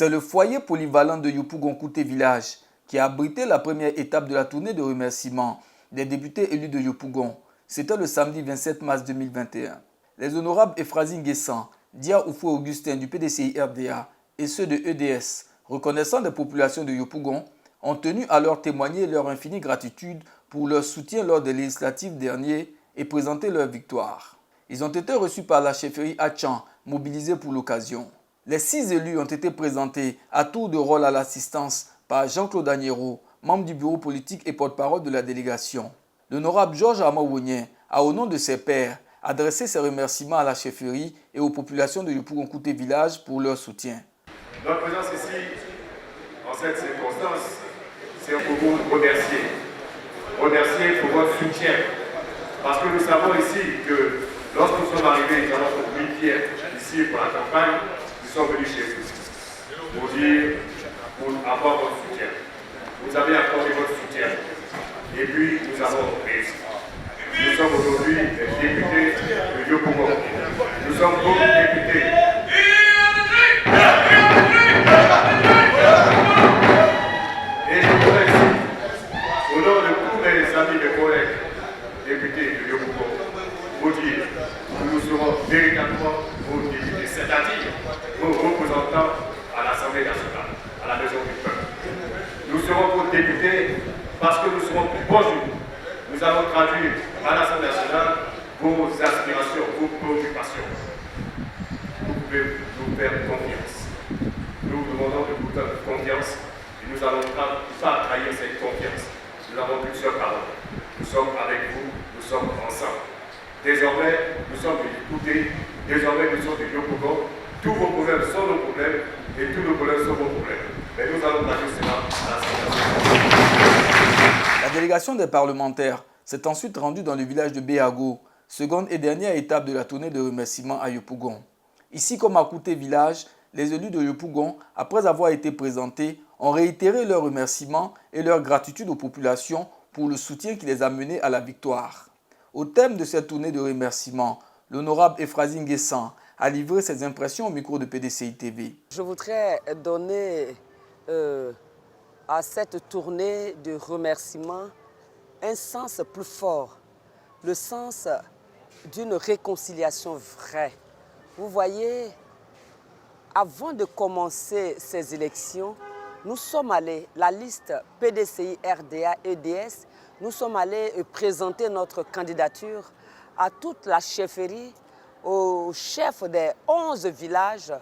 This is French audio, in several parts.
C'est le foyer polyvalent de Yopougon-Kouté Village qui a abrité la première étape de la tournée de remerciements des députés élus de Yopougon. C'était le samedi 27 mars 2021. Les honorables Ephrasie Nguessan, Dia Oufou Augustin du PDCI RDA et ceux de EDS, reconnaissant des populations de Yopougon, ont tenu à leur témoigner leur infinie gratitude pour leur soutien lors des législatives dernières et présenter leur victoire. Ils ont été reçus par la chefferie Achan, mobilisée pour l'occasion. Les 6 élus ont été présentés à tour de rôle à l'assistance par Jean-Claude Agnero, membre du bureau politique et porte-parole de la délégation. L'honorable Georges Amawounien a, au nom de ses pairs, adressé ses remerciements à la chefferie et aux populations de Yopougon-Kouté Village pour leur soutien. Notre présence ici, en cette circonstance, c'est pour vous remercier. Remercier pour votre soutien. Parce que nous savons ici que lorsque nous sommes arrivés dans notre rivière, ici pour la campagne, nous sommes venus chez vous pour dire, pour avoir votre soutien. Vous avez accordé votre soutien. Et puis, nous avons réussi. Nous sommes aujourd'hui des députés de Yopougon. Nous sommes beaucoup de députés. Et je voudrais ici, au nom de tous mes amis, mes collègues, députés de Yopougon, vous dire que nous serons véritablement vos députés, c'est-à-dire vos représentants à l'Assemblée nationale, à la maison du peuple. Nous serons vos députés parce que nous serons plus proches de vous. Nous allons traduire à l'Assemblée nationale vos aspirations, vos préoccupations. Vous pouvez nous faire confiance. Nous vous demandons de vous faire confiance et nous n'allons pas trahir cette confiance. Nous avons une seule parole. Nous sommes avec vous, nous sommes ensemble. Désormais, nous sommes de Kouté, désormais nous sommes de Yopougon. Tous vos problèmes sont nos problèmes et tous nos problèmes sont vos problèmes. Mais nous allons traduire cela à l'Assemblée nationale. La délégation des parlementaires s'est ensuite rendue dans le village de Béago, seconde et dernière étape de la tournée de remerciements à Yopougon. Ici comme à Kouté Village, les élus de Yopougon, après avoir été présentés, ont réitéré leurs remerciements et leur gratitude aux populations pour le soutien qui les a menés à la victoire. Au thème de cette tournée de remerciements, l'honorable Ephrasie Nguessan a livré ses impressions au micro de PDCI TV. Je voudrais donner à cette tournée de remerciements un sens plus fort, le sens d'une réconciliation vraie. Vous voyez, avant de commencer ces élections, nous sommes allés, la liste PDCI, RDA, EDS, nous sommes allés présenter notre candidature à toute la chefferie, aux chefs des 11 villages,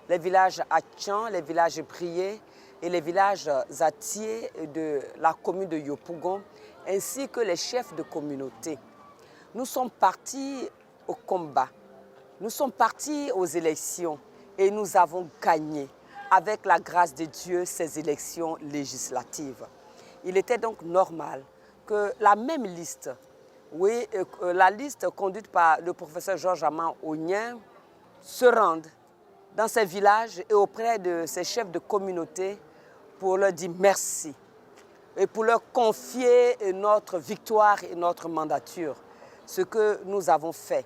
les villages Achan, les villages Brié et les villages Zatier de la commune de Yopougon, ainsi que les chefs de communauté. Nous sommes partis au combat, nous sommes partis aux élections et nous avons gagné avec la grâce de Dieu ces élections législatives. Il était donc normal que la même liste, la liste conduite par le professeur Georges Amawounien, se rende dans ces villages et auprès de ces chefs de communauté pour leur dire merci et pour leur confier notre victoire et notre mandature, ce que nous avons fait.